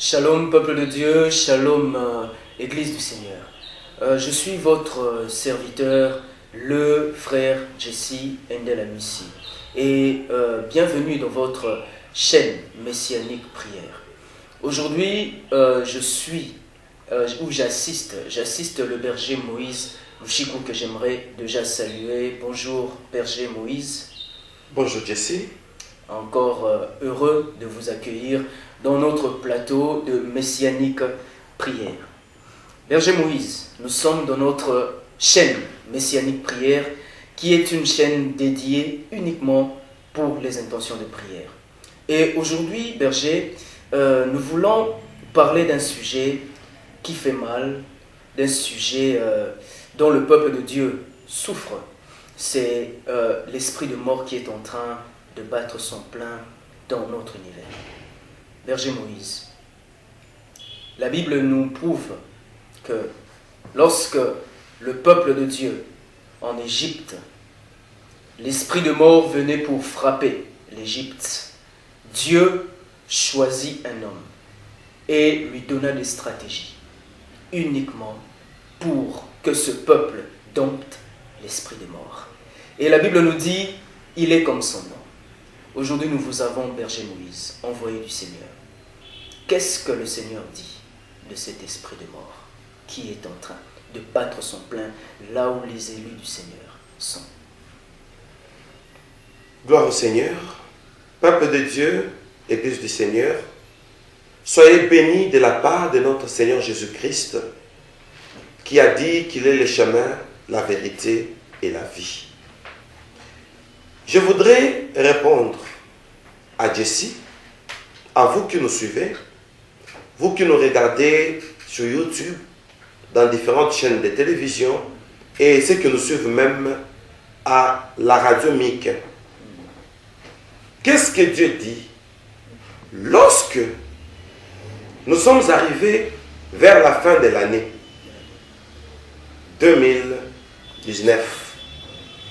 Shalom peuple de Dieu, shalom Église du Seigneur. Je suis votre serviteur, le frère Jesse Endel Amissi. Et bienvenue dans votre chaîne Messianique Prière. Aujourd'hui, j'assiste le berger Moïse Louchikou que j'aimerais déjà saluer. Bonjour berger Moïse. Bonjour Jesse. Encore heureux de vous accueillir dans notre plateau de Messianique Prière. Berger Moïse, nous sommes dans notre chaîne Messianique Prière qui est une chaîne dédiée uniquement pour les intentions de prière. Et aujourd'hui, berger, nous voulons parler d'un sujet qui fait mal, d'un sujet dont le peuple de Dieu souffre. C'est l'esprit de mort qui est en train de battre son plein dans notre univers. Berger Moïse, la Bible nous prouve que lorsque le peuple de Dieu en Égypte, l'esprit de mort venait pour frapper l'Égypte, Dieu choisit un homme et lui donna des stratégies uniquement pour que ce peuple dompte l'esprit de mort. Et la Bible nous dit, il est comme son nom. Aujourd'hui, nous vous avons, berger Moïse, envoyé du Seigneur. Qu'est-ce que le Seigneur dit de cet esprit de mort qui est en train de battre son plein là où les élus du Seigneur sont? Gloire au Seigneur, peuple de Dieu, Église du Seigneur, soyez bénis de la part de notre Seigneur Jésus-Christ qui a dit qu'il est le chemin, la vérité et la vie. Je voudrais répondre à Jesse, à vous qui nous suivez, vous qui nous regardez sur YouTube, dans différentes chaînes de télévision et ceux qui nous suivent même à la radio MIC. Qu'est-ce que Dieu dit lorsque nous sommes arrivés vers la fin de l'année 2019,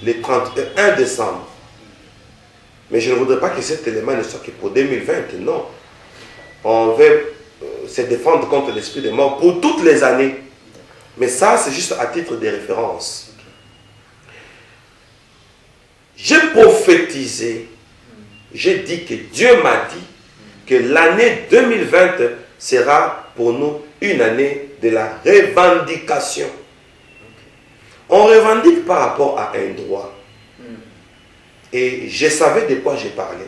le 31 décembre? Mais je ne voudrais pas que cet élément ne soit que pour 2020, non. On veut se défendre contre l'esprit de mort pour toutes les années. Mais ça, c'est juste à titre de référence. J'ai prophétisé, j'ai dit que Dieu m'a dit que l'année 2020 sera pour nous une année de la revendication. On revendique par rapport à un droit. Et je savais de quoi j'ai parlé.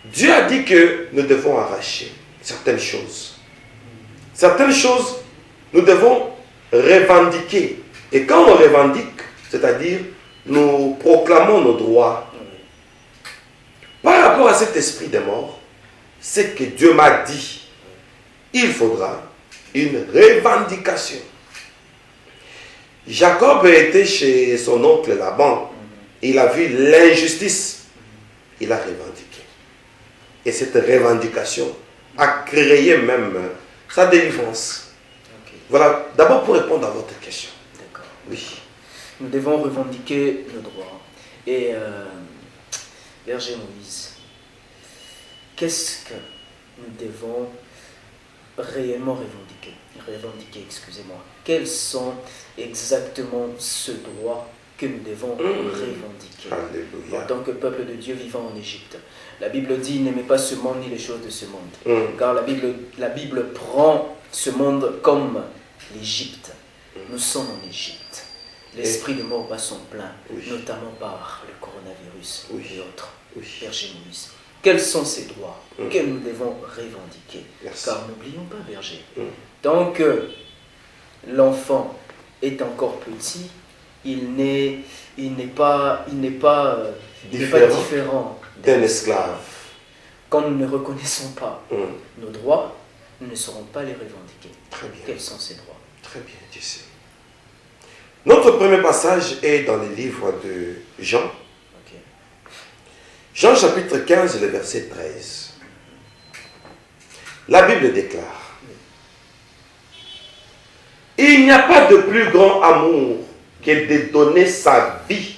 Dieu a dit que nous devons arracher certaines choses. Certaines choses, nous devons revendiquer. Et quand on revendique, c'est-à-dire nous proclamons nos droits, par rapport à cet esprit de mort, c'est que Dieu m'a dit, il faudra une revendication. Jacob était chez son oncle Laban. Il a vu l'injustice. Il a revendiqué. Et cette revendication a créé même sa délivrance. Okay. Voilà, d'abord pour répondre à votre question. D'accord. Oui. Nous devons revendiquer nos droits. Et berger Moïse, qu'est-ce que nous devons réellement revendiquer, excusez-moi. Quels sont exactement ce droit que nous devons revendiquer? Alléluia. En tant que peuple de Dieu vivant en Égypte. La Bible dit, n'aimez pas ce monde ni les choses de ce monde. Car la Bible prend ce monde comme l'Égypte. Nous sommes en Égypte. L'esprit de mort bat son plein, notamment par le coronavirus et autres. Berger Moïse. Quels sont ces droits que nous devons revendiquer? Merci. Car n'oublions pas, berger, tant que l'enfant est encore petit, il n'est pas différent d'un esclave. Quand nous ne reconnaissons pas nos droits, nous ne saurons pas les revendiquer. Très bien. Quels sont ces droits? Très bien, Jesse. Notre premier passage est dans le livre de Jean. Okay. Jean chapitre 15, le verset 13. La Bible déclare: il n'y a pas de plus grand amour que de donner sa vie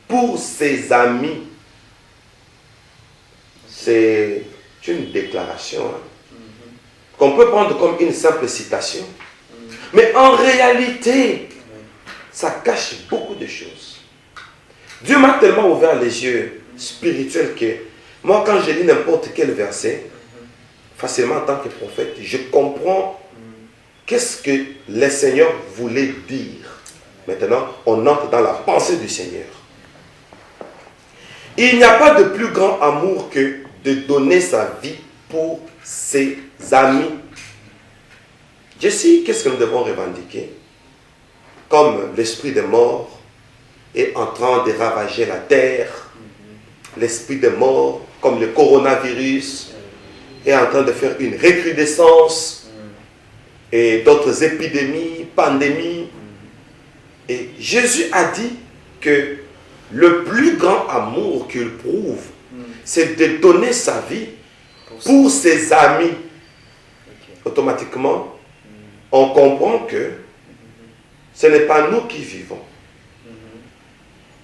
pour ses amis. C'est C'est une déclaration, hein, qu'on peut prendre comme une simple citation. Mais en réalité, ça cache beaucoup de choses. Dieu m'a tellement ouvert les yeux spirituels que moi, quand je lis n'importe quel verset, facilement en tant que prophète, je comprends qu'est-ce que le Seigneur voulait dire. Maintenant, on entre dans la pensée du Seigneur. Il n'y a pas de plus grand amour que de donner sa vie pour ses amis. Je sais qu'est-ce que nous devons revendiquer. Comme l'esprit de mort est en train de ravager la terre, l'esprit de mort, comme le coronavirus, est en train de faire une recrudescence, et d'autres épidémies, pandémies. Et Jésus a dit que le plus grand amour qu'il prouve, c'est de donner sa vie pour ses amis. Automatiquement, on comprend que ce n'est pas nous qui vivons.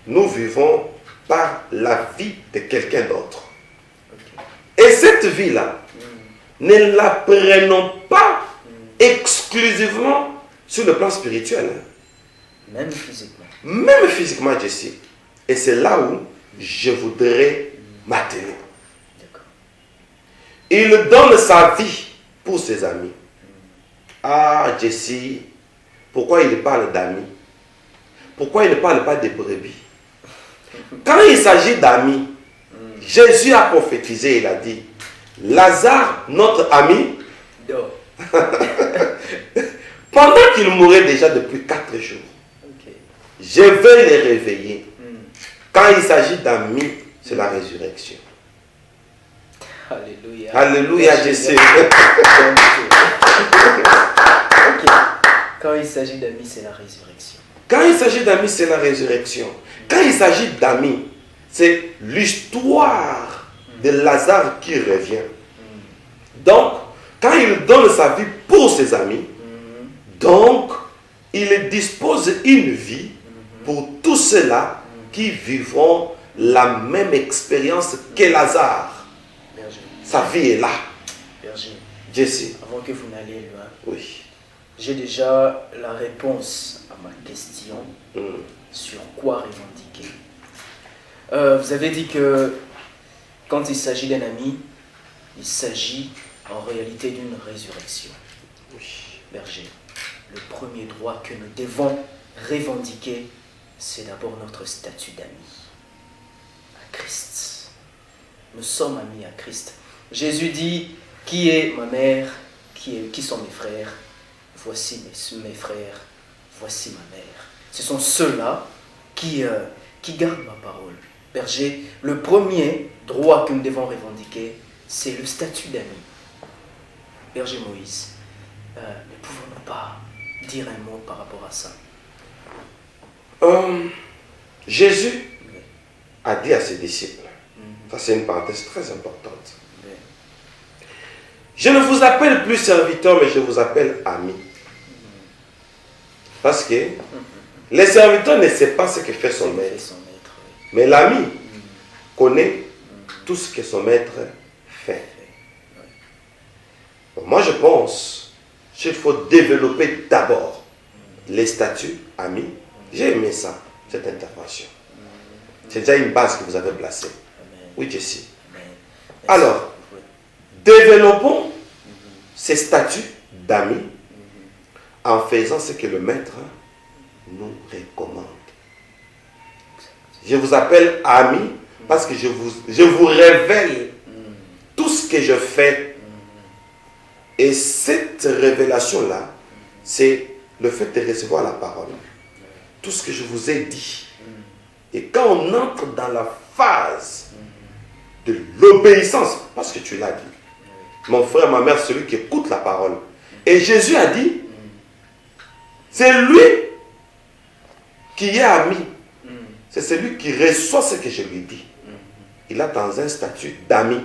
Nous vivons par la vie de quelqu'un d'autre. Et cette vie-là, ne la prenons pas exclusivement sur le plan spirituel. Même physiquement. Même physiquement, je sais. Et c'est là où je voudrais m'atteler. Il donne sa vie pour ses amis. Ah, Jesse, pourquoi il parle d'amis? Pourquoi il ne parle pas des brebis? Quand il s'agit d'amis, Jésus a prophétisé, il a dit, Lazare, notre ami, pendant qu'il mourait déjà depuis 4 jours, je vais les réveiller. Quand il s'agit d'amis, c'est la résurrection. Alléluia. Alléluia, Jésus. Quand il s'agit d'amis, c'est la résurrection. Quand il s'agit d'amis, c'est la résurrection. Quand il s'agit d'amis, c'est l'histoire de Lazare qui revient. Donc, quand il donne sa vie pour ses amis, donc, il dispose une vie pour tous ceux-là qui vivront la même expérience que Lazare. Berger. Sa vie est là. Berger. Jesse. Avant que vous n'alliez loin, Oui. j'ai déjà la réponse à ma question sur quoi revendiquer. Vous avez dit que quand il s'agit d'un ami, il s'agit en réalité d'une résurrection. Oui. Berger, le premier droit que nous devons revendiquer, c'est d'abord notre statut d'ami à Christ. Nous sommes amis à Christ. Jésus dit, qui est ma mère, qui sont mes frères? Voici mes frères, voici ma mère. Ce sont ceux-là qui gardent ma parole. Berger, le premier droit que nous devons revendiquer, c'est le statut d'ami. Berger Moïse, ne pouvons-nous pas dire un mot par rapport à ça? Jésus a dit à ses disciples, ça c'est une parenthèse très importante, je ne vous appelle plus serviteur, mais je vous appelle ami. Parce que le serviteur ne sait pas ce que fait son maître. Mais l'ami connaît tout ce que son maître fait. Moi je pense qu'il faut développer d'abord les statuts amis. J'ai aimé ça, cette intervention. C'est déjà une base que vous avez placée. Oui, Jesse. Alors, développons ces statuts d'amis en faisant ce que le maître nous recommande. Je vous appelle ami parce que je vous révèle tout ce que je fais. Et cette révélation-là, c'est le fait de recevoir la parole. Tout ce que je vous ai dit. Et quand on entre dans la phase de l'obéissance, parce que tu l'as dit, mon frère, ma mère, celui qui écoute la parole. Et Jésus a dit, c'est lui qui est ami. C'est celui qui reçoit ce que je lui dis. Il a dans un statut d'ami.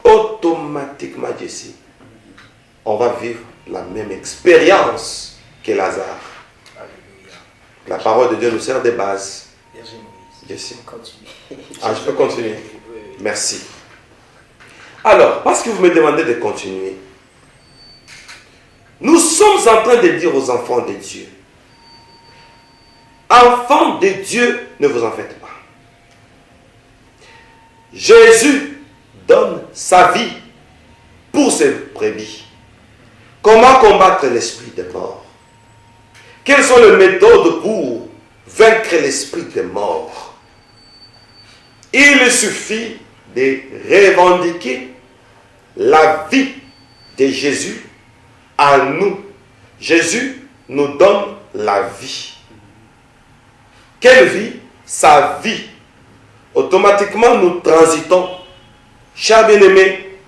Automatiquement, Jesse, on va vivre la même expérience que Lazare. La parole de Dieu nous sert de base. Jesse. Ah, je peux continuer. Merci. Alors, parce que vous me demandez de continuer, nous sommes en train de dire aux enfants de Dieu, enfants de Dieu, ne vous en faites pas. Jésus donne sa vie pour ses brebis. Comment combattre l'esprit des morts? Quelles sont les méthodes pour vaincre l'esprit des morts? Il suffit de revendiquer la vie de Jésus à nous. Jésus nous donne la vie. Quelle vie? Sa vie. Automatiquement, nous transitons, chers bien-aimés,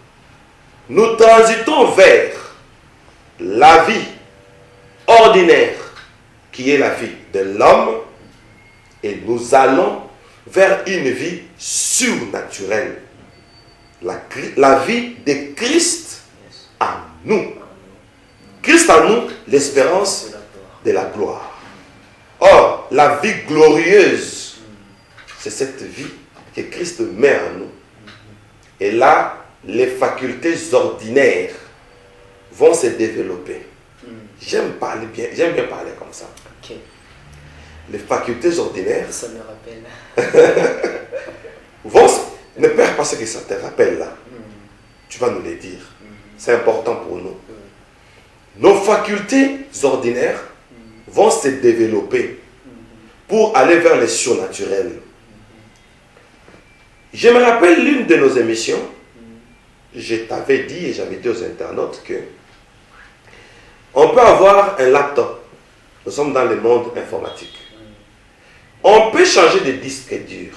nous transitons vers la vie ordinaire qui est la vie de l'homme et nous allons vers une vie surnaturelle. La vie de Christ en nous. Christ en nous, l'espérance de la gloire. Or, la vie glorieuse, c'est cette vie que Christ met en nous. Et là, les facultés ordinaires vont se développer. J'aime bien parler comme ça. Ok. Les facultés ordinaires Ça me rappelle. ne perds pas ce que ça te rappelle là. Tu vas nous le dire. C'est important pour nous. Nos facultés ordinaires vont se développer pour aller vers les surnaturels. Je me rappelle l'une de nos émissions, je t'avais dit et j'avais dit aux internautes que on peut avoir un laptop. Nous sommes dans le monde informatique. On peut changer de disque dur,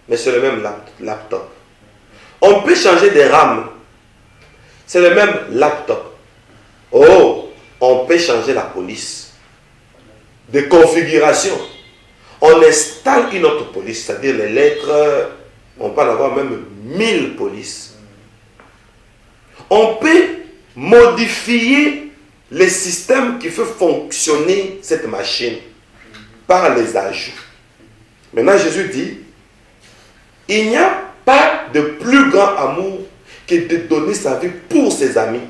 mais c'est le même laptop. On peut changer de RAM, c'est le même laptop. Oh, on peut changer la police de configuration. On installe une autre police, c'est-à-dire les lettres, on peut en avoir même 1000 polices. On peut modifier les systèmes qui font fonctionner cette machine par les ajouts. Maintenant, Jésus dit, il n'y a pas de plus grand amour que de donner sa vie pour ses amis.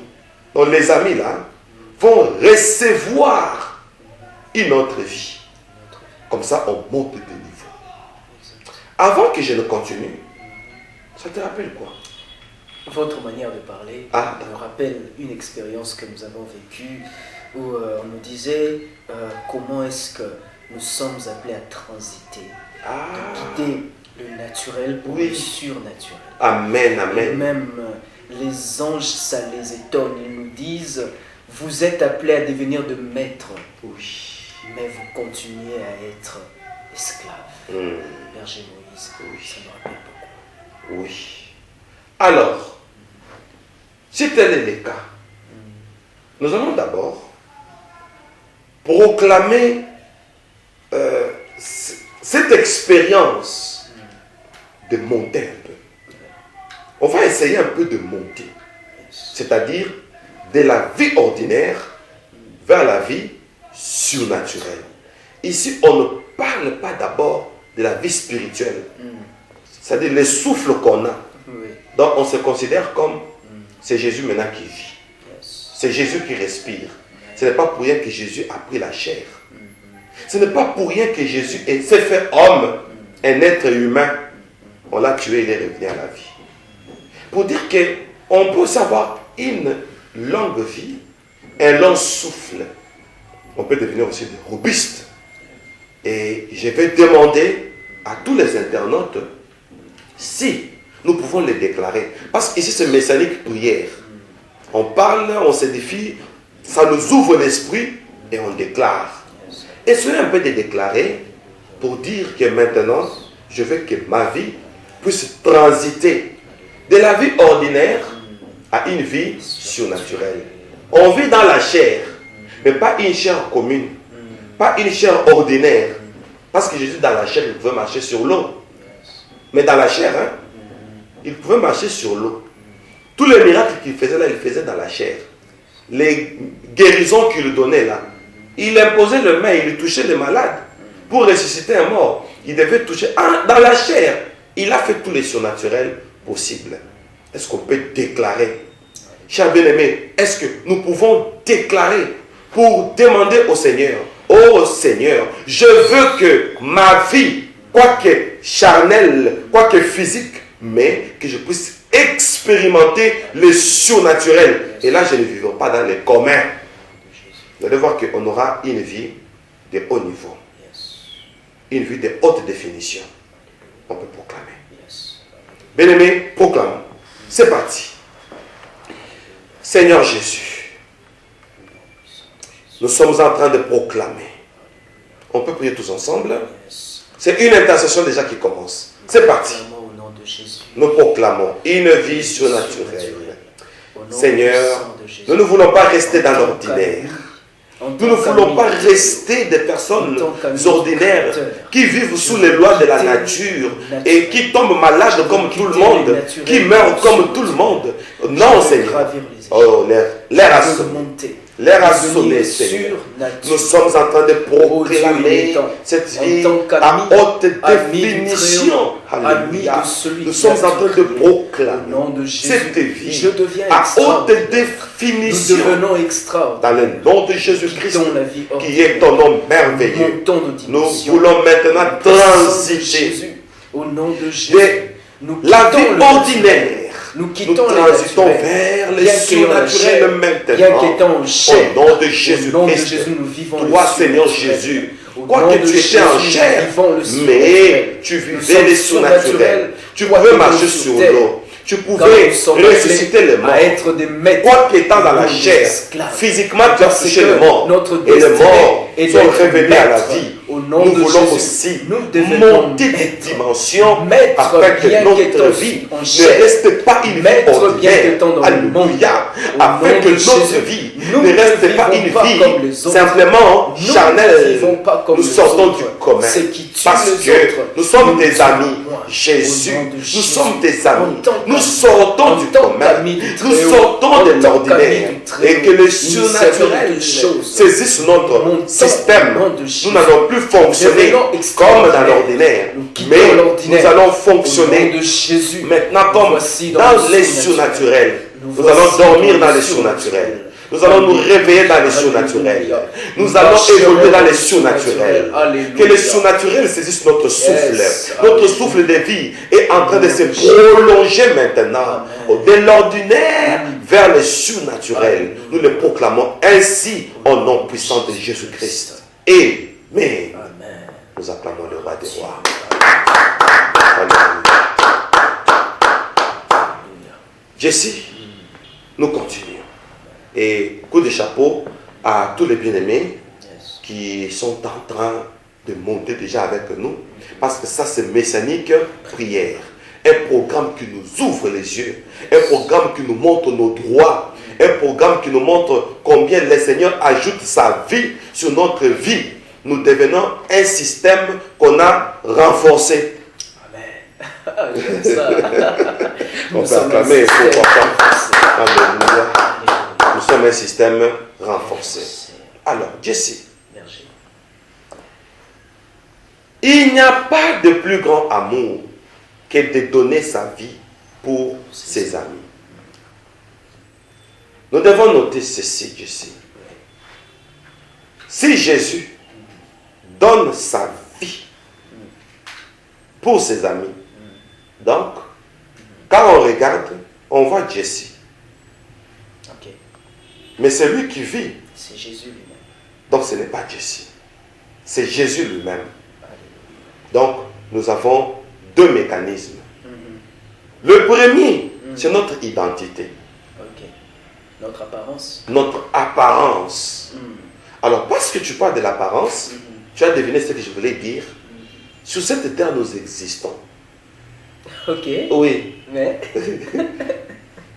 Donc les amis là vont recevoir une autre vie. Comme ça, on monte de niveau. Avant que je ne continue, ça te rappelle quoi? Votre manière de parler me rappelle une expérience que nous avons vécue où on nous disait comment est-ce que nous sommes appelés à transiter, de quitter le naturel pour le surnaturel. Amen, amen. Et même les anges, ça les étonne. Ils nous disent, vous êtes appelés à devenir de maîtres, mais vous continuez à être esclaves. Berger Moïse, ça me rappelle beaucoup. Oui. Alors, si tel est le cas, nous allons d'abord proclamer cette expérience de monter un peu. On va essayer un peu de monter, c'est-à-dire de la vie ordinaire vers la vie surnaturelle. Ici, on ne parle pas d'abord de la vie spirituelle, c'est-à-dire les souffles qu'on a. Donc, on se considère comme c'est Jésus maintenant qui vit. C'est Jésus qui respire. Ce n'est pas pour rien que Jésus a pris la chair. Ce n'est pas pour rien que Jésus s'est fait homme, un être humain. On l'a tué, il est revenu à la vie. Pour dire qu'on peut savoir une longue vie, un long souffle. On peut devenir aussi robuste. Et je vais demander à tous les internautes si nous pouvons les déclarer. Parce qu'ici c'est messianique prière. On parle, on s'édifie, ça nous ouvre l'esprit et on déclare. Essayez un peu de déclarer pour dire que maintenant, je veux que ma vie puisse transiter de la vie ordinaire à une vie surnaturelle. On vit dans la chair, mais pas une chair commune, pas une chair ordinaire. Parce que Jésus, dans la chair, il pouvait marcher sur l'eau. Mais dans la chair, il pouvait marcher sur l'eau. Tous les miracles qu'il faisait là, il faisait dans la chair. Les guérisons qu'il donnait là, il imposait les mains, il touchait les malades pour ressusciter un mort. Il devait toucher dans la chair. Il a fait tous les surnaturels possibles. Est-ce qu'on peut déclarer? Chers bien-aimés, est-ce que nous pouvons déclarer pour demander au Seigneur, oh Seigneur, je veux que ma vie, quoique charnelle, quoique physique, mais que je puisse expérimenter le surnaturel. Et là, je ne vivrai pas dans les communs. Vous allez voir qu'on aura une vie de haut niveau. Une vie de haute définition. On peut proclamer. Bien-aimés, proclamons. C'est parti. Seigneur Jésus, nous sommes en train de proclamer. On peut prier tous ensemble. C'est une intercession déjà qui commence. C'est parti. Nous proclamons une vie surnaturelle. Seigneur, nous ne voulons pas rester dans l'ordinaire. Nous ne voulons pas rester des personnes ordinaires qui vivent sous les lois de la nature et qui tombent malades comme tout le monde, qui meurent comme tout le monde. Non, Seigneur. Oh, l'air a sonné. L'air a sonné, Seigneur. Nous sommes en train de proclamer cette vie à haute définition. Alléluia. Nous sommes en train de proclamer cette vie à haute définition. Dans le nom de Jésus-Christ, qui est ton nom merveilleux. Nous voulons maintenant transiter de la vie ordinaire. Nous transitons vers les surnaturels maintenant. Au nom de Jésus-Christ, toi, Seigneur Jésus, quoique tu étais en chair, mais tu vivais les surnaturels. Tu pouvais marcher sur l'eau. Tu pouvais ressusciter les morts. Quoi qu'étant dans la chair, physiquement tu as touché les morts. Et les morts sont révélés à la vie. Nous voulons aussi monter des dimensions afin que notre vie ne reste pas une vie ordinaire. Alléluia. Afin que notre vie ne reste pas une vie simplement charnelle. Nous sortons du commun parce que nous sommes des amis. Jésus, nous sommes des amis. Nous sortons du commun. Nous sortons de l'ordinaire. Et que le surnaturel saisisse notre système. Nous n'allons plus fonctionner comme dans l'ordinaire, mais nous allons fonctionner maintenant comme dans les surnaturels. Nous allons dormir dans les surnaturels. Nous allons nous réveiller dans les surnaturels. Nous allons évoluer dans les surnaturels. Que les surnaturels saisissent notre souffle. Notre souffle de vie est en train de se prolonger maintenant de l'ordinaire vers les surnaturels. Nous le proclamons ainsi au nom puissant de Jésus-Christ. Amen. Nous acclamons le roi des rois. Alléluia. Jesse, nous continuons. Et coup de chapeau à tous les bien-aimés qui sont en train de monter déjà avec nous. Parce que ça, c'est Messianique Prière. Un programme qui nous ouvre les yeux. Un programme qui nous montre nos droits. Un programme qui nous montre combien le Seigneur ajoute sa vie sur notre vie. Nous devenons un système qu'on a renforcé. Amen. On peut acclamer, pourquoi pas. Alléluia. Nous sommes un système renforcé. Alors, Jesse, il n'y a pas de plus grand amour que de donner sa vie pour ses amis. Nous devons noter ceci, Jesse. Si Jésus donne sa vie pour ses amis, donc, quand on regarde, on voit Jesse. Mais c'est lui qui vit. C'est Jésus lui-même. Donc ce n'est pas Jesse. C'est Jésus lui-même. Donc nous avons deux mécanismes. Le premier, c'est notre identité. Notre apparence. Notre apparence. Alors parce que tu parles de l'apparence, tu as deviné ce que je voulais dire. Sur cette terre, nous existons. Ok. Oui. Mais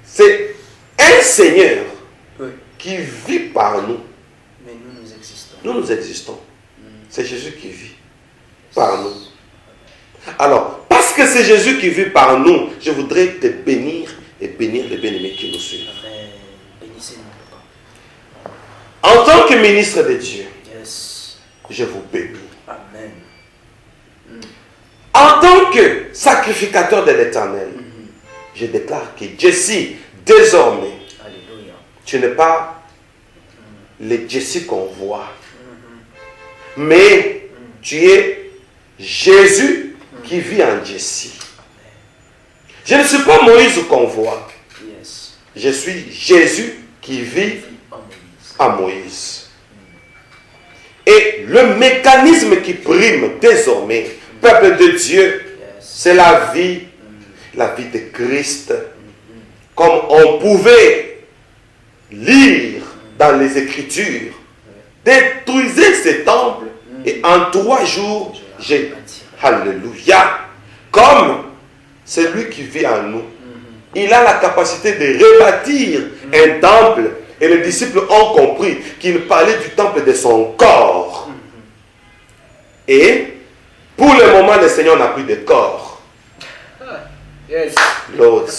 c'est un Seigneur qui vit par nous. Mais nous existons. Nous existons. C'est Jésus qui vit par nous. Alors, parce que c'est Jésus qui vit par nous, je voudrais te bénir et bénir les bien-aimés qui nous suivent. Amen. Bénissez-nous, En tant que ministre de Dieu, je vous bénis. Amen. En tant que sacrificateur de l'Éternel, je déclare que Jesse, désormais, Alléluia. tu n'es pas le Jesse qu'on voit, mais tu es Jésus qui vit en Jesse. Je ne suis pas Moïse qu'on voit. Yes. Je suis Jésus qui vit En Moïse. en Moïse. Et le mécanisme qui prime désormais, peuple de Dieu, Yes. c'est la vie de Christ. Comme on pouvait lire dans les Écritures, détruisez ce temple et en 3 jours, j'ai... Alléluia. Comme c'est lui qui vit en nous. Il a la capacité de rebâtir un temple. Et les disciples ont compris qu'il parlait du temple de son corps. Et pour le moment, le Seigneur n'a plus de corps. Yes. L'autre.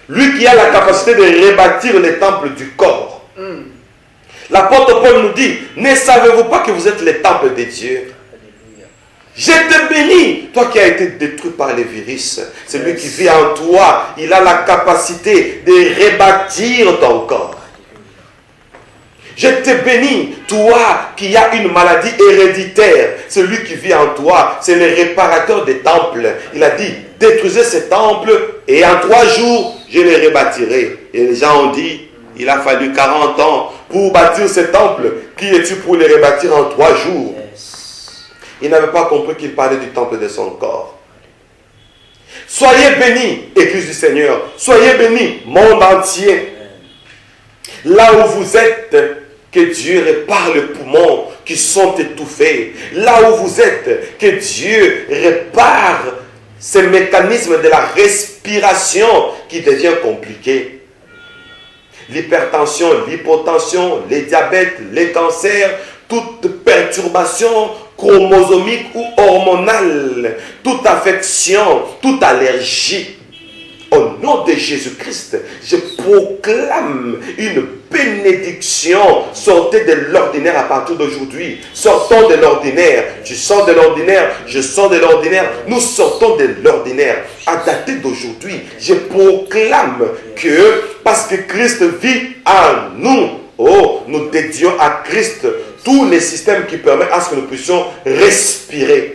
Lui qui a la capacité de rebâtir le temple du corps. L'apôtre Paul nous dit, ne savez-vous pas que vous êtes le temple de Dieu? Alléluia. Je te bénis, toi qui as été détruit par les virus. C'est lui qui vit en toi. Il a la capacité de rebâtir ton corps. Je te bénis, toi qui as une maladie héréditaire. Celui qui vit en toi, c'est le réparateur des temples. Il a dit, détruisez ce temple et en 3 jours, je les rebâtirai. Et les gens ont dit, il a fallu 40 ans pour bâtir ce temple. Qui es-tu pour les rebâtir en 3 jours? Yes. Il n'avait pas compris qu'il parlait du temple de son corps. Soyez bénis, Église du Seigneur. Soyez bénis, monde entier. Là où vous êtes, que Dieu répare les poumons qui sont étouffés. Là où vous êtes, que Dieu répare ces mécanismes de la respiration qui devient compliqué. L'hypertension, l'hypotension, les diabètes, les cancers, toute perturbation chromosomique ou hormonale, toute affection, toute allergie. Au nom de Jésus-Christ, je proclame une bénédiction. Sortez de l'ordinaire à partir d'aujourd'hui. Sortons de l'ordinaire. Tu sors de l'ordinaire, je sors de l'ordinaire. Nous sortons de l'ordinaire. À dater d'aujourd'hui, je proclame que parce que Christ vit en nous, nous dédions à Christ tous les systèmes qui permettent à ce que nous puissions respirer.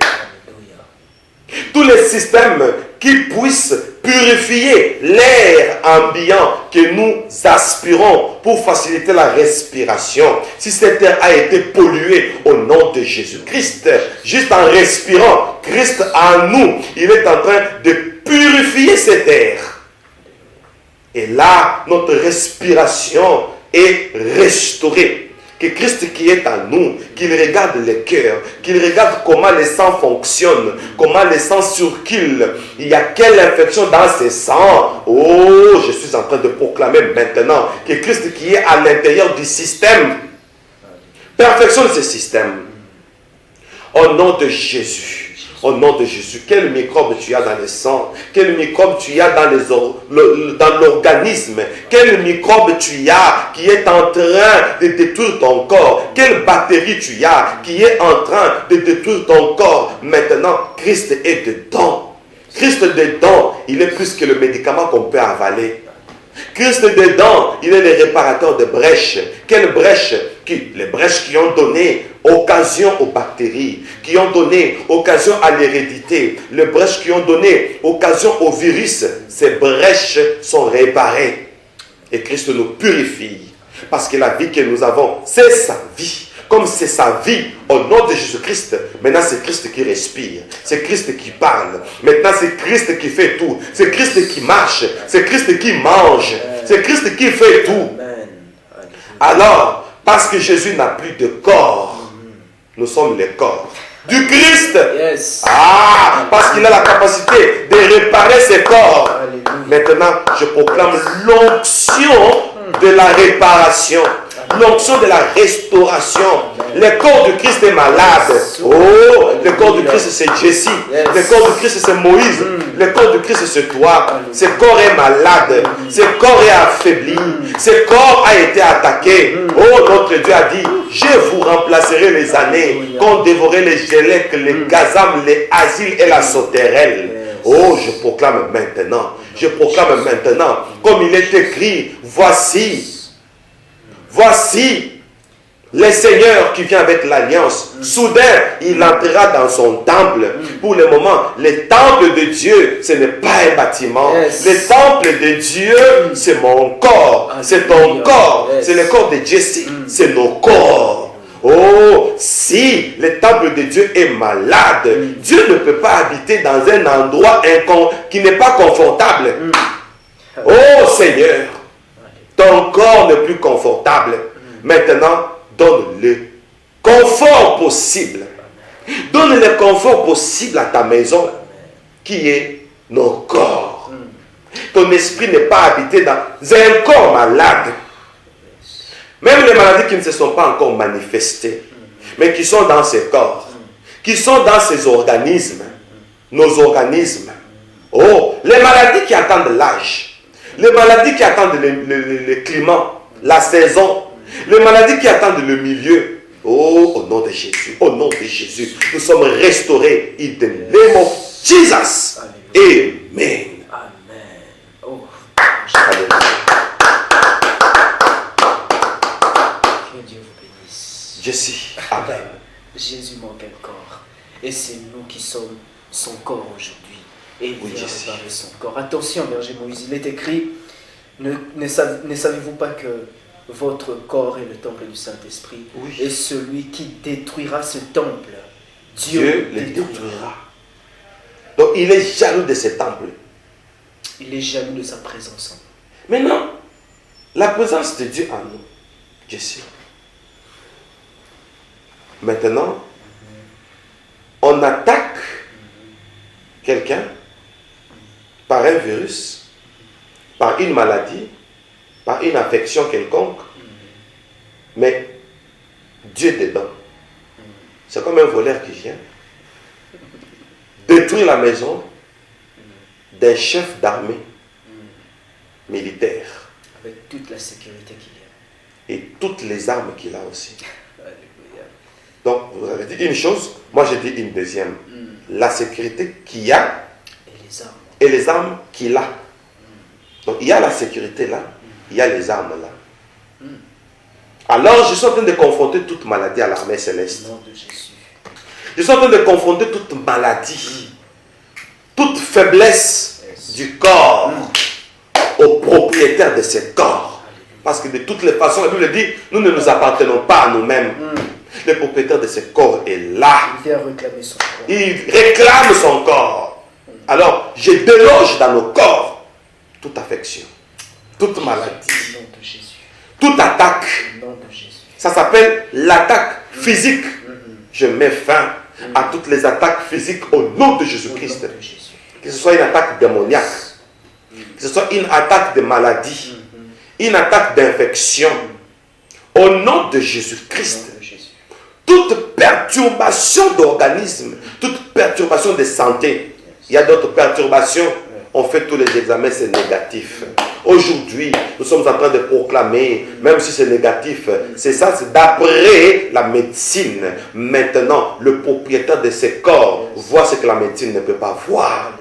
Tous les systèmes qui puissent purifier l'air ambiant que nous aspirons pour faciliter la respiration. Si cet air a été pollué au nom de Jésus-Christ, juste en respirant Christ en nous, il est en train de purifier cet air. Et là, notre respiration est restaurée. Que Christ qui est en nous, qu'il regarde le cœur, qu'il regarde comment le sang fonctionne, comment le sang circule, il y a quelle infection dans ce sang. Je suis en train de proclamer maintenant que Christ qui est à l'intérieur du système, perfectionne ce système. Au nom de Jésus. Au nom de Jésus, quel microbe tu as dans le sang, quel microbe tu as dans l'organisme, quel microbe tu as qui est en train de détruire ton corps, quelle bactérie tu as qui est en train de détruire ton corps. Maintenant, Christ est dedans. Christ dedans, il est plus que le médicament qu'on peut avaler. Christ dedans, il est le réparateur de brèches. Quelles brèches? Les brèches qui ont donné occasion aux bactéries, qui ont donné occasion à l'hérédité, les brèches qui ont donné occasion aux virus, ces brèches sont réparées. Et Christ nous purifie. Parce que la vie que nous avons, c'est sa vie. Comme c'est sa vie, au nom de Jésus-Christ, maintenant c'est Christ qui respire, c'est Christ qui parle, maintenant c'est Christ qui fait tout, c'est Christ qui marche, c'est Christ qui mange, c'est Christ qui fait tout. Alors, parce que Jésus n'a plus de corps, nous sommes les corps du Christ. Yes. Parce qu'il a la capacité de réparer ses corps. Alléluia. Maintenant, je proclame l'onction de la réparation. L'onction de la restauration. Le corps du Christ est malade. Le corps du Christ c'est Jesse. Le corps du Christ c'est Moïse. Le corps du Christ c'est toi. Ce corps est malade. Ce corps est affaibli. Ce corps a été attaqué. Notre Dieu a dit, je vous remplacerai les années qu'ont dévoré les gélèques, les gazam, les asiles et la sauterelle. Je proclame maintenant Je proclame maintenant, comme il est écrit, voici le Seigneur qui vient avec l'alliance. Soudain, il entrera dans son temple. Pour le moment, le temple de Dieu, ce n'est pas un bâtiment. Le temple de Dieu, c'est mon corps. C'est ton corps. C'est le corps de Jesse. C'est nos corps. Oh, si le temple de Dieu est malade, Dieu ne peut pas habiter dans un endroit qui n'est pas confortable. Oh Seigneur, ton corps n'est plus confortable. Maintenant, donne le confort possible. Donne le confort possible à ta maison, qui est nos corps. Ton esprit n'est pas habité dans un corps malade. Même les maladies qui ne se sont pas encore manifestées, mais qui sont dans ces corps, qui sont dans ces organismes, nos organismes. Oh, les maladies qui attendent l'âge, les maladies qui attendent le climat, la saison, les maladies qui attendent le milieu. Oh, au nom de Jésus, au nom de Jésus, nous sommes restaurés. In the name of Jesus. Amen. Amen. Oh. Alléluia. Que Dieu vous bénisse. Je suis. Amen. Jésus manque un corps. Et c'est nous qui sommes son corps aujourd'hui. Et il vient réparer son corps. Attention, berger Moïse, il est écrit, ne savez-vous pas que votre corps est le temple du Saint-Esprit, et celui qui détruira ce temple, Dieu le détruira. Donc il est jaloux de ce temple. Il est jaloux de sa présence en nous. Maintenant, la présence de Dieu en nous, je sais. Maintenant, on attaque quelqu'un par un virus, par une maladie, par une affection quelconque, mais Dieu dedans. C'est comme un voleur qui vient détruire la maison d'un chef d'armée militaire. Avec toute la sécurité qu'il y a. Et toutes les armes qu'il a aussi. Alléluia. Donc, vous avez dit une chose, moi j'ai dit une deuxième. La sécurité qu'il y a et les armes qu'il a. Donc, il y a la sécurité là, il y a les armes là. Alors, je suis en train de confronter toute maladie à l'armée céleste. Au nom de Jésus. Je suis en train de confronter toute maladie, toute faiblesse du corps au propriétaire de ce corps. Parce que de toutes les façons, la Bible dit, nous ne nous appartenons pas à nous-mêmes. Le propriétaire de ce corps est là. Il vient réclamer son corps. Il réclame son corps. Alors, je déloge dans nos corps toute affection, toute maladie, Au nom de Jésus. toute attaque. Au nom de Jésus. Ça s'appelle l'attaque physique. Je mets fin à toutes les attaques physiques au nom de Jésus-Christ. Au nom de Jésus. Que ce soit une attaque démoniaque, que ce soit une attaque de maladie, une attaque d'infection. Au nom de Jésus-Christ. Au nom de Jésus. Toute perturbation d'organisme, toute perturbation de santé. Il y a d'autres perturbations. On fait tous les examens, c'est négatif. Aujourd'hui, nous sommes en train de proclamer, même si c'est négatif, c'est ça, c'est d'après la médecine. Maintenant, le propriétaire de ces corps voit ce que la médecine ne peut pas voir.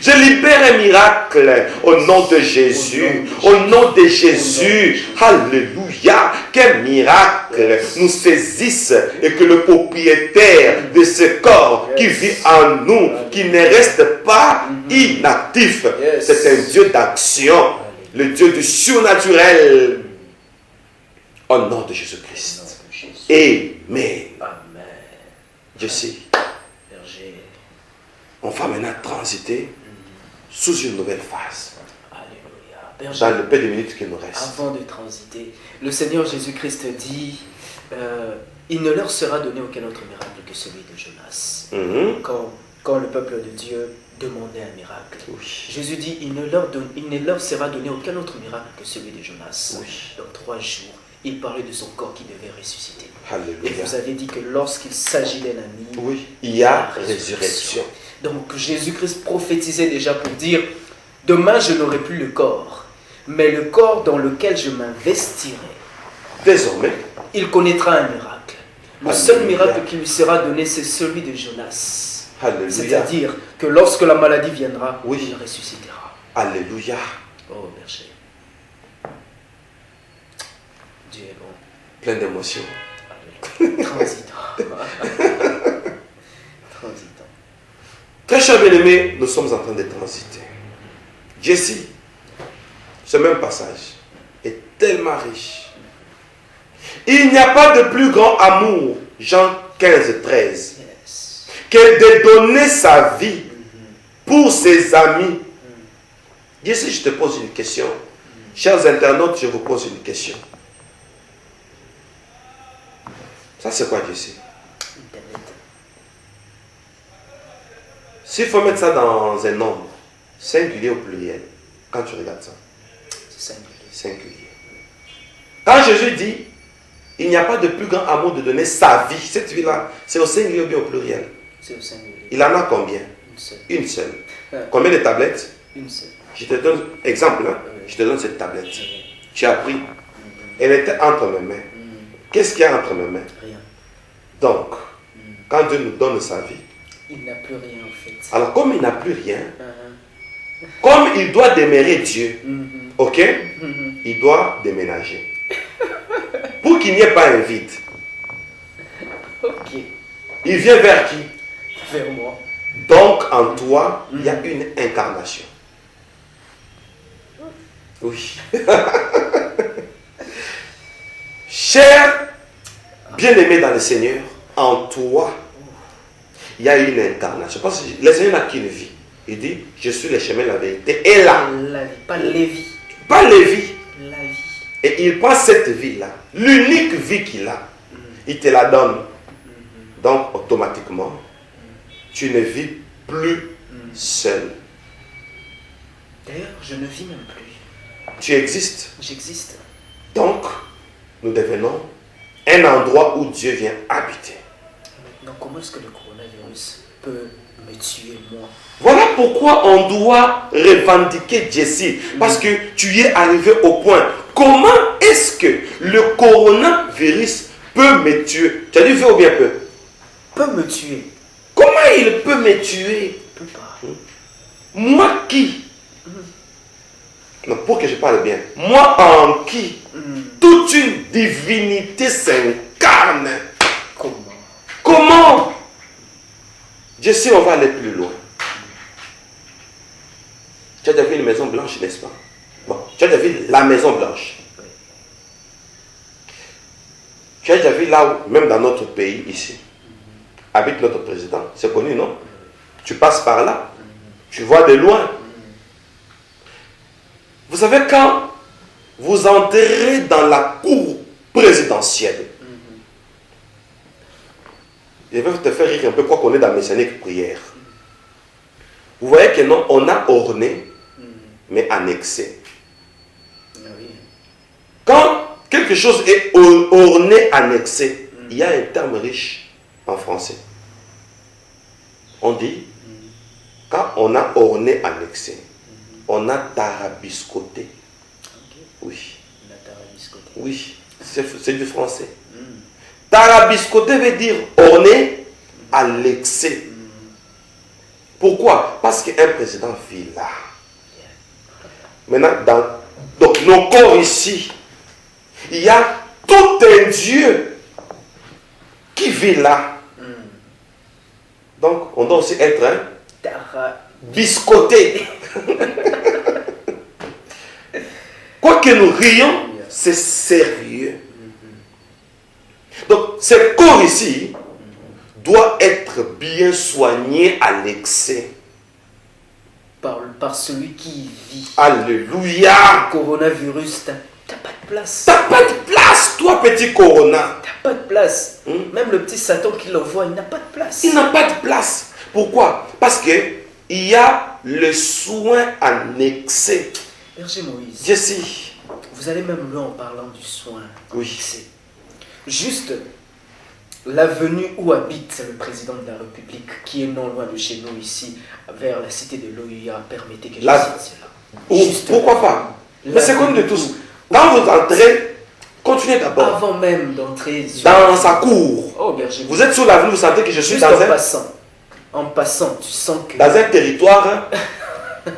Je libère un miracle au nom de Jésus. Au nom de Jésus. Alléluia. Quel miracle nous saisisse et que le propriétaire de ce corps qui vit en nous, qui ne reste pas inactif, c'est un Dieu d'action, le Dieu du surnaturel. Au nom de Jésus-Christ. Amen. Je sais. On va maintenant transiter sous une nouvelle phase. Alléluia. Dans le peu de minutes qui nous restent. Avant de transiter, le Seigneur Jésus-Christ dit, il ne leur sera donné aucun autre miracle que celui de Jonas. Quand le peuple de Dieu demandait un miracle, Jésus dit, il ne leur sera donné aucun autre miracle que celui de Jonas. Dans 3 jours, il parlait de son corps qui devait ressusciter. Alléluia. Et vous avez dit que lorsqu'il s'agit d'un ami, il y a résurrection. Donc Jésus-Christ prophétisait déjà pour dire, demain je n'aurai plus le corps, mais le corps dans lequel je m'investirai, désormais, il connaîtra un miracle. Le seul miracle qui lui sera donné, c'est celui de Jonas. C'est-à-dire que lorsque la maladie viendra, il ressuscitera. Alléluia. Oh, berger. Dieu est bon. Plein d'émotions. Transitant. Transitant. Très chers bien-aimés, nous sommes en train de transiter. Jesse, ce même passage est tellement riche. Il n'y a pas de plus grand amour, Jean 15, 13, Yes. que de donner sa vie pour ses amis. Jesse, je te pose une question. Chers internautes, je vous pose une question. Ça, c'est quoi, Jesse? Internet. S'il faut mettre ça dans un nombre, singulier ou pluriel, quand tu regardes ça, C'est singulier. singulier. Quand Jésus dit, il n'y a pas de plus grand amour de donner sa vie, cette vie-là, c'est au singulier ou bien au pluriel. C'est au singulier. Il en a combien? Une seule. Une seule. Ouais. Combien de tablettes? Une seule. Je te donne, exemple, hein, Oui. je te donne cette tablette. Oui. Tu as pris, elle était entre mes mains. Qu'est-ce qu'il y a entre mes mains? Rien. Donc, quand Dieu nous donne sa vie, Il n'a plus rien en fait. alors comme il n'a plus rien, Uh-huh. comme il doit demeurer Dieu, Mhm. ok, Mhm. il doit déménager. Pour qu'il n'y ait pas un vide. Ok. Il vient vers qui? Vers moi. Donc en toi, il y a une incarnation. Oui. Cher bien-aimé dans le Seigneur, en toi, il y a une incarnation. Parce que le Seigneur n'a qu'une vie. Il dit, je suis le chemin, la vérité et là. La vie. Pas Lévi. Pas Lévi. La vie. Et il prend cette vie-là, l'unique vie qu'il a, il te la donne. Donc automatiquement, tu ne vis plus seul. D'ailleurs, je ne vis même plus. Tu existes. J'existe. Donc, nous devenons un endroit où Dieu vient habiter. Maintenant, comment est-ce que le coronavirus peut me tuer moi? Voilà pourquoi on doit revendiquer Jesse. Parce que tu y es arrivé au point. Comment est-ce que le coronavirus peut me tuer? Tu as dit peu ou bien peu? Peut me tuer. Comment il peut me tuer? Peut pas. Moi qui? Non, pour que je parle bien. Moi en qui toute une divinité s'incarne. Comment? Comment? Jesse, on va aller plus loin. Tu as déjà vu une maison blanche, n'est-ce pas? Bon, tu as déjà vu la maison blanche. Oui. Tu as déjà vu là où, même dans notre pays, ici, habite notre président. C'est connu, non? Tu passes par là, tu vois de loin. Vous savez, quand vous entrez dans la cour présidentielle, je vais te faire rire un peu, quoi qu'on est dans Messianique Prière. Vous voyez que non, on a orné, mais annexé. Ah oui. Quand quelque chose est orné, annexé, il y a un terme riche en français. On dit, quand on a orné, annexé, on a tarabiscoté. Ok. Oui, La tarabiscoté. oui, c'est du français. Tarabiscoté veut dire orné, annexé. Pourquoi? Parce qu'un président vit là. Maintenant, donc nos corps ici, il y a tout un Dieu qui vit là. Donc, on doit aussi être biscoté. Quoi que nous rions, c'est sérieux. Donc, ce corps ici doit être bien soigné à l'excès. Par celui qui vit. Alléluia. Coronavirus, t'as pas de place. T'as pas de place, toi, petit Corona. T'as pas de place. Même le petit Satan qui l'envoie, il n'a pas de place. Il n'a pas de place. Pourquoi? Parce que il y a le soin annexé. Berger Moïse, Jesse. vous allez même loin en parlant du soin. Oui. C'est juste l'avenue où habite le président de la République, qui est non loin de chez nous ici, vers la cité de l'OUA, permettez que je cite cela. Juste Pourquoi pas? Mais c'est connu de tous. où- Quand vous entrez, continuez d'abord. Avant même d'entrer Dans sa cour. Oh, Berger, Vous êtes sur l'avenue, vous sentez que je suis juste dans en un, passant. En passant, tu sens que... dans un territoire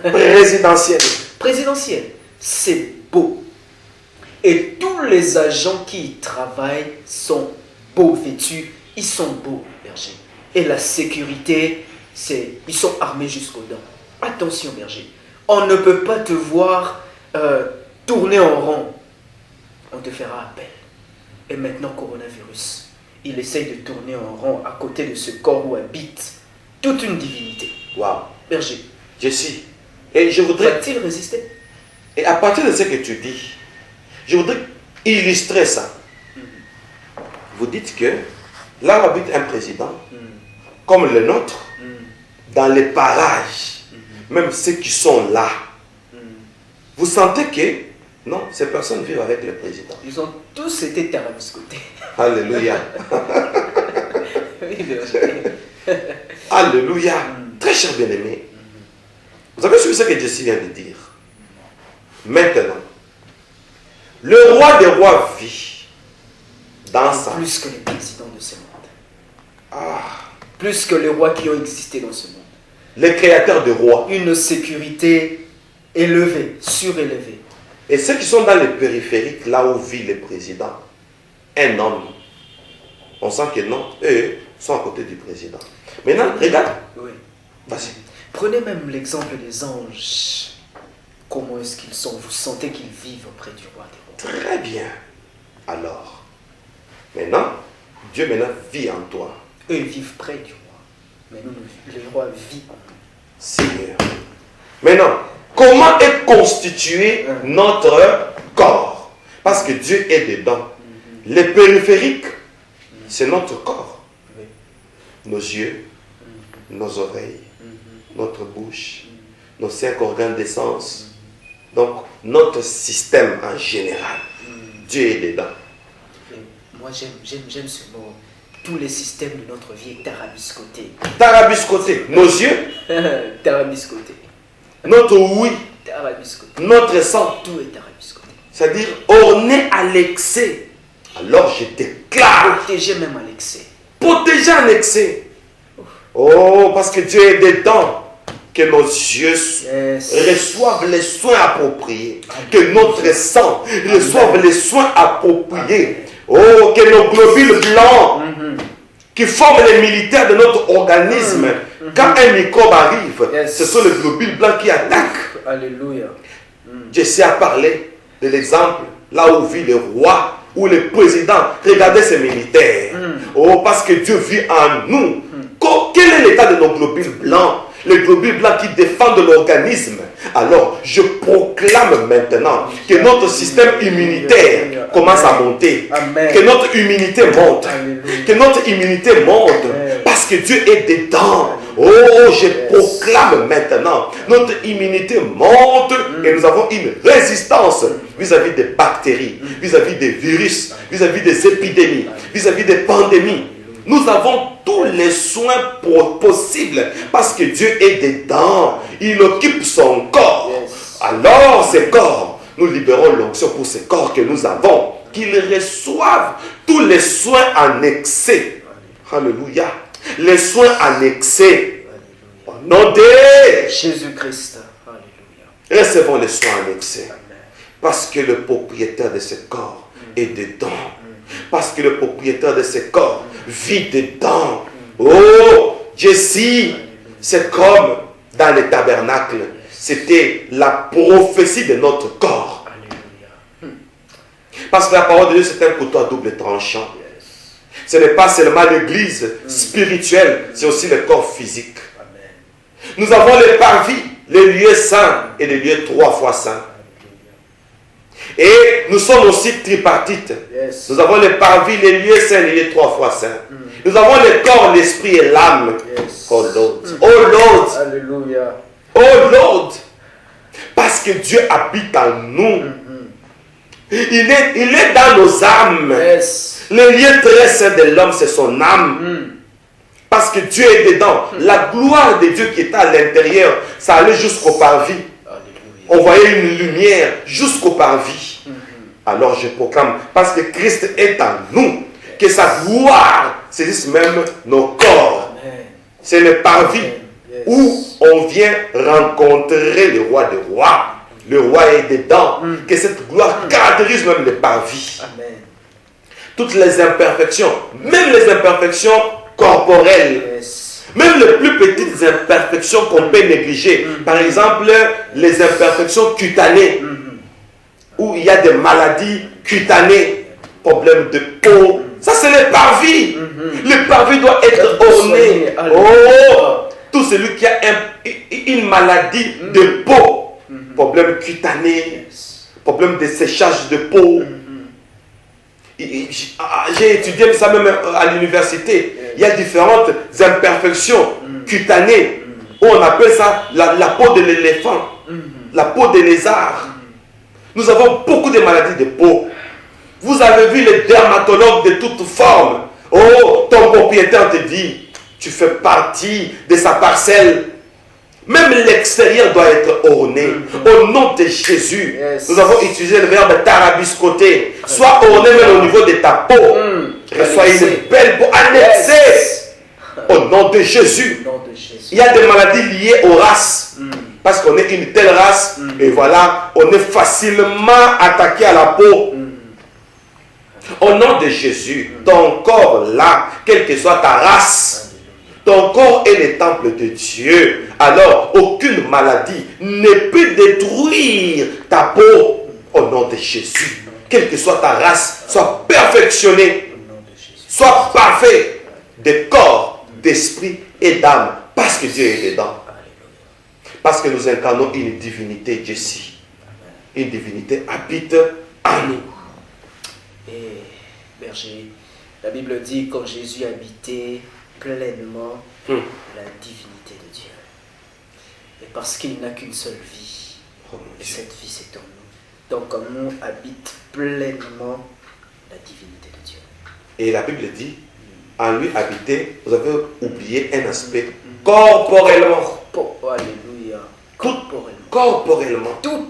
présidentielle. Présidentielle. C'est beau. Et tous les agents qui y travaillent sont beaux vêtus. Ils sont beaux, berger. Et la sécurité, ils sont armés jusqu'aux dents. Attention, berger. On ne peut pas te voir tourner en rond. On te fera appel. Et maintenant, coronavirus, il essaye de tourner en rond à côté de ce corps où habite toute une divinité. Waouh. Berger. Jessie, et je voudrais... Va-t-il résister? Et à partir de ce que tu dis, je voudrais illustrer ça. Vous dites que là où habite un président, comme le nôtre, dans les parages, même ceux qui sont là, vous sentez que, non, ces personnes vivent avec le président. Ils ont tous été tarabiscotés. Alléluia. Oui, berger. Alléluia. Très cher bien-aimé, vous avez suivi ce que Jessie vient de dire. Maintenant, le roi des rois vit dans sa... Plus que les présidents de ce monde. Ah, Plus que les rois qui ont existé dans ce monde. le créateur de rois. Une sécurité élevée, surélevée. Et ceux qui sont dans les périphériques, là où vit le président, un homme, on sent que non, eux sont à côté du président. Maintenant, regarde. Oui. Vas-y. Prenez même l'exemple des anges. Comment est-ce qu'ils sont? Vous sentez qu'ils vivent auprès du roi des rois. Très bien. Alors, maintenant, Dieu maintenant vit en toi. Eux, ils vivent près du roi. Mais nous, le roi vit en nous. Seigneur. Maintenant, comment est constitué notre corps? Parce que Dieu est dedans. Les périphériques, c'est notre corps. Oui. Nos yeux, nos oreilles, notre bouche, nos 5 organes d'essence. Donc, notre système en général. Dieu est dedans. Et moi, j'aime ce mot. Tous les systèmes de notre vie est tarabiscoté. Tarabiscoté, nos yeux, Tarabiscoté. notre oui, Tarabiscoté. notre sang. Tout est tarabiscoté. C'est-à-dire orné à l'excès. Alors je déclare, Protégé même à l'excès. protégé à l'excès. Oh, parce que Dieu est dedans. Que nos yeux reçoivent les soins appropriés. Que notre sang reçoive les soins appropriés. Oh, que nos globules blancs qui forment les militaires de notre organisme, quand un microbe arrive, ce sont les globules blancs qui attaquent. Alléluia. Jessie a parlé de l'exemple là où vit le roi ou le président. Regardez ces militaires. Oh, parce que Dieu vit en nous. Quel est l'état de nos globules blancs? Les globules blancs qui défendent l'organisme. Alors, je proclame maintenant que notre système immunitaire commence à monter. Amen. Que notre immunité monte. Alléluia. Que notre immunité monte. Parce que Dieu est dedans. Oh, je proclame maintenant. Notre immunité monte et nous avons une résistance vis-à-vis des bactéries, vis-à-vis des virus, vis-à-vis des épidémies, vis-à-vis des pandémies. Nous avons tous les soins possibles parce que Dieu est dedans. Il occupe son corps. Alors, ces corps, nous libérons l'onction pour ces corps que nous avons. Qu'ils reçoivent tous les soins en excès. Alléluia. Les soins en excès. Au nom de Jésus-Christ. Alléluia. recevons les soins en excès. Amen. Parce que le propriétaire de ce corps est dedans. Parce que le propriétaire de ce corps vit dedans. Oh, Jessie, c'est comme dans le tabernacle. C'était la prophétie de notre corps. Alléluia. Parce que la parole de Dieu, c'est un couteau à double tranchant. Yes. Ce n'est pas seulement l'église spirituelle, c'est aussi le corps physique. Amen. Nous avons les parvis, les lieux saints et les lieux 3 fois saints. Et nous sommes aussi tripartites. Yes. Nous avons les parvis, les lieux saints, les lieux 3 fois saints. Nous avons le corps, l'esprit et l'âme. Yes. Oh Lord. Oh Lord. Alléluia. Oh Lord. Parce que Dieu habite en nous. Il est dans nos âmes. Yes. Le lieu très saint de l'homme, c'est son âme. Parce que Dieu est dedans. La gloire de Dieu qui est à l'intérieur, ça allait jusqu'au parvis. Alléluia. On voyait une lumière jusqu'au parvis. Alors je proclame, parce que Christ est en nous, que sa gloire saisisse même nos corps. Amen. C'est le parvis Yes. où on vient rencontrer le roi des rois. Le roi est dedans. Que cette gloire caractérise même les parvis. Amen. Toutes les imperfections, même les imperfections corporelles, Yes. même les plus petites imperfections qu'on peut négliger. Par exemple, les imperfections cutanées, où il y a des maladies cutanées, problèmes de peau. Ça, c'est les parvis. Le parvis doit être orné. Oh, tout celui qui a une maladie de peau, problème cutané, Yes. problème de séchage de peau. J'ai étudié ça même à l'université. Il y a différentes imperfections cutanées. Où on appelle ça la peau de l'éléphant, la peau des lézards. Nous avons beaucoup de maladies de peau. Vous avez vu les dermatologues de toutes formes. Oh, ton propriétaire te dit, tu fais partie de sa parcelle. Même l'extérieur doit être orné. Au nom de Jésus, Yes. nous avons utilisé le verbe tarabiscoter. Sois orné même au niveau de ta peau. Sois une belle peau annexée. Yes. Au nom de Jésus. Au nom de Jésus. Il y a des maladies liées aux races. Parce qu'on est une telle race. Et voilà, on est facilement attaqué à la peau. Au nom de Jésus, ton corps là, quelle que soit ta race, ton corps est le temple de Dieu. Alors, aucune maladie ne peut détruire ta peau. Au nom de Jésus, quelle que soit ta race, sois perfectionné. Au nom de Jésus. Sois parfait de corps, d'esprit et d'âme. Parce que Dieu est dedans. Parce que nous incarnons une divinité, Jessie. Une divinité habite en nous. Et berger, la Bible dit quand Jésus habitait pleinement la divinité de Dieu. Et parce qu'il n'a qu'une seule vie, Oh mon et Dieu. cette vie c'est en nous. Donc en nous habite pleinement la divinité de Dieu. Et la Bible dit, en lui habiter, vous avez oublié un aspect corporellement. Oh, alléluia. Corporellement. Corporellement. Toute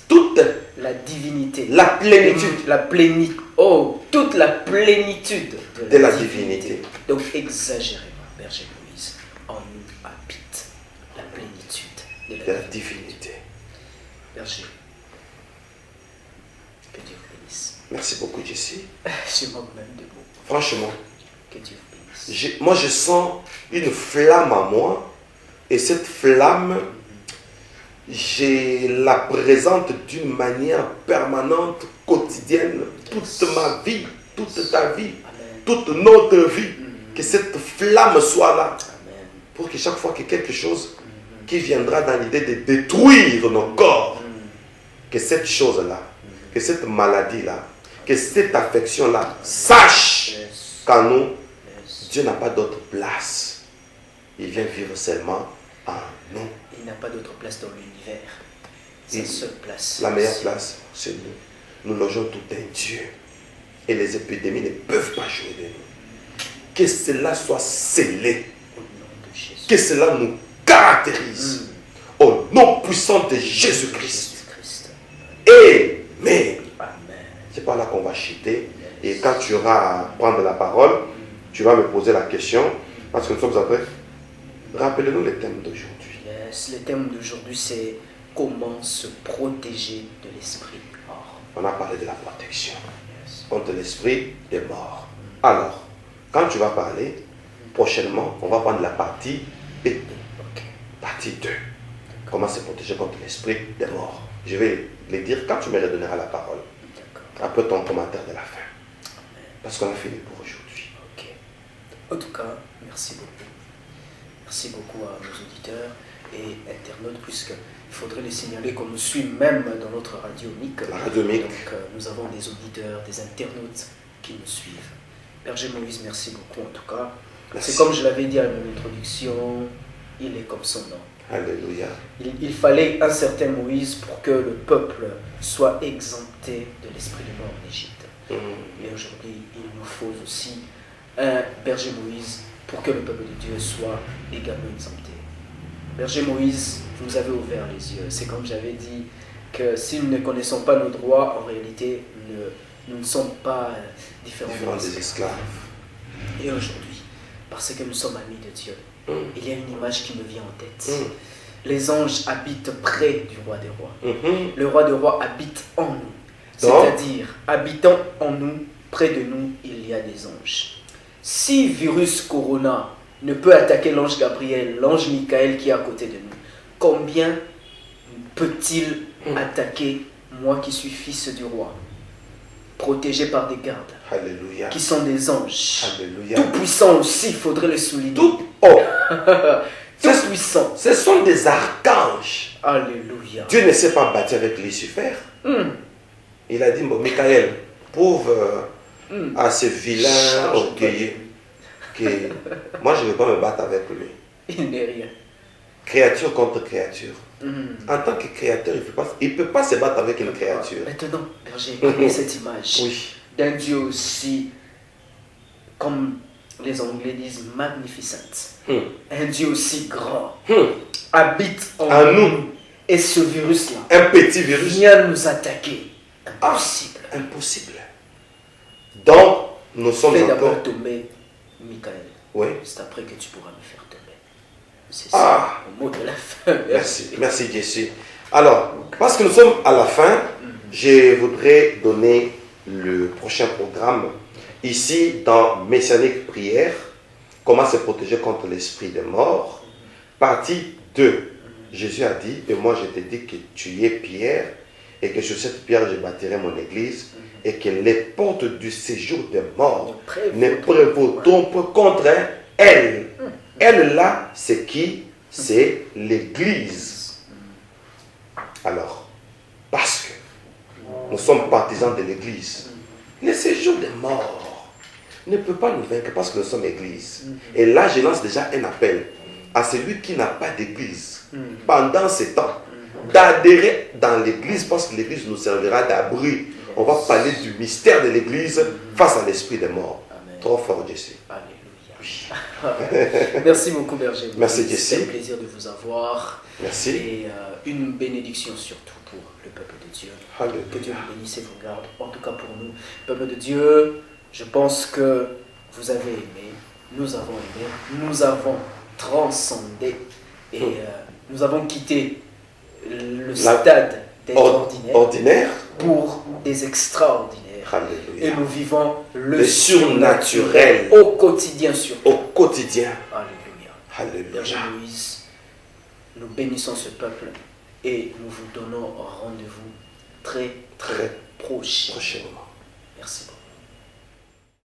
Toute la divinité. la plénitude. La plénitude. Oh, toute la plénitude De la divinité. Donc exagérément, berger Moïse, en nous habite la plénitude de De la divinité. Berger, que Dieu vous bénisse. Merci beaucoup, Jessie. Je manque même de mots. Franchement, Que Dieu vous bénisse. moi je sens une flamme en moi. Et cette flamme, je la présente d'une manière permanente, quotidienne, toute ma vie, toute ta vie, Amen. toute notre vie. Que cette flamme soit là. Amen. Pour que chaque fois qu'il y ait quelque chose qui viendra dans l'idée de détruire nos corps, que cette chose-là, que cette maladie-là, que cette affection-là sache Yes. qu'en nous, Yes. Dieu n'a pas d'autre place. Il vient vivre seulement en nous. Il n'a pas d'autre place dans l'univers. Sa Et seule place. La meilleure place, c'est nous. Nous logeons tout un Dieu. Et les épidémies ne peuvent pas jouer de nous. Que cela soit scellé. Au nom de Jésus. Que cela nous caractérise. Au nom puissant de Jésus-Christ. Jésus-Christ. Amen. Amen. C'est pas là qu'on va chuter. Et quand tu auras à prendre la parole, tu vas me poser la question. Parce que nous sommes après. Rappelez-nous le thème d'aujourd'hui. Yes. Le thème d'aujourd'hui, c'est comment se protéger de l'esprit mort. On a parlé de la protection Yes. contre l'esprit des morts. Alors, quand tu vas parler, prochainement, on va prendre la partie B, Ok. partie 2. Comment se protéger contre l'esprit des morts. Je vais les dire quand tu me redonneras la parole. D'accord. Après ton commentaire de la fin. Parce qu'on a fini pour aujourd'hui. Ok. En tout cas, merci beaucoup. Merci beaucoup à nos auditeurs et internautes, puisqu'il faudrait les signaler qu'on nous suit même dans notre radio MIC. La radio MIC. Donc, nous avons des auditeurs, des internautes qui nous suivent. Berger Moïse, merci beaucoup en tout cas. Merci. C'est comme je l'avais dit à mon introduction, il est comme son nom. Alléluia. Il fallait un certain Moïse pour que le peuple soit exempté de l'esprit de mort en Égypte. Et aujourd'hui, il nous faut aussi un berger Moïse pour que le peuple de Dieu soit également exempté. Berger Moïse, vous nous avez ouvert les yeux. C'est comme j'avais dit que si nous ne connaissons pas nos droits, en réalité, nous ne sommes pas différents des esclaves. Et aujourd'hui, parce que nous sommes amis de Dieu, il y a une image qui me vient en tête. les anges habitent près du roi des rois. Mhm. Le roi des rois habite en nous. Donc, C'est-à-dire, habitant en nous, près de nous, il y a des anges. Si virus corona ne peut attaquer l'ange Gabriel, l'ange Michael qui est à côté de nous, combien peut-il attaquer moi qui suis fils du roi, protégé par des gardes, Alléluia. qui sont des anges, Alléluia. tout puissants aussi, il faudrait le souligner. Tout, oh, Tout puissants. ce sont des archanges. Alléluia. Dieu ne s'est pas battu avec Lucifer. Il a dit, bon, Michael, prouve à ce vilain Change orgueilleux que moi je ne vais pas me battre avec lui. Il n'est rien. Créature contre créature. En tant que créateur, il ne peut pas se battre avec une créature. Maintenant, j'ai créé cette image Oui. d'un Dieu aussi, comme les Anglais disent, magnificent. Un Dieu aussi grand habite en nous. Et ce virus-là Un petit virus. vient nous attaquer. Impossible. Impossible. Donc, nous sommes Fais encore... d'abord tomber Michael. Oui. C'est après que tu pourras me faire tomber. C'est Ah. ça, le mot de la fin. Merci. Merci, Jésus. Alors, parce que nous sommes à la fin, je voudrais donner le prochain programme. Ici, dans Messianique Prière, comment se protéger contre l'esprit de mort. Partie 2. Jésus a dit, et moi je te dis que tu es Pierre, et que sur cette pierre je bâtirai mon église, et que les portes du séjour des morts ne prévaudront pas contre elle. Elle là, c'est qui? C'est l'église. Alors, parce que nous sommes partisans de l'église, le séjour des morts ne peut pas nous vaincre parce que nous sommes église. Et là, je lance déjà un appel à celui qui n'a pas d'église pendant ce temps d'adhérer dans l'église parce que l'église nous servira d'abri. On va parler du mystère de l'église face à l'esprit des morts. Amen. Trop fort, Jésus. Alléluia. Merci beaucoup, Berger. Merci, Jesse. C'est un plaisir de vous avoir. Merci. Et une bénédiction surtout pour le peuple de Dieu. Alléluia. Que Dieu vous bénisse et vous garde. En tout cas pour nous, peuple de Dieu, je pense que vous avez aimé, nous avons aimé, nous avons transcendé et nous avons quitté le stade des ordinaire pour des extraordinaires. Alléluia. Et nous vivons le surnaturel au quotidien surtout. au quotidien. Alléluia. Alléluia. Berger Moïse, nous bénissons ce peuple et nous vous donnons rendez-vous très Très prochainement. prochainement. Merci beaucoup.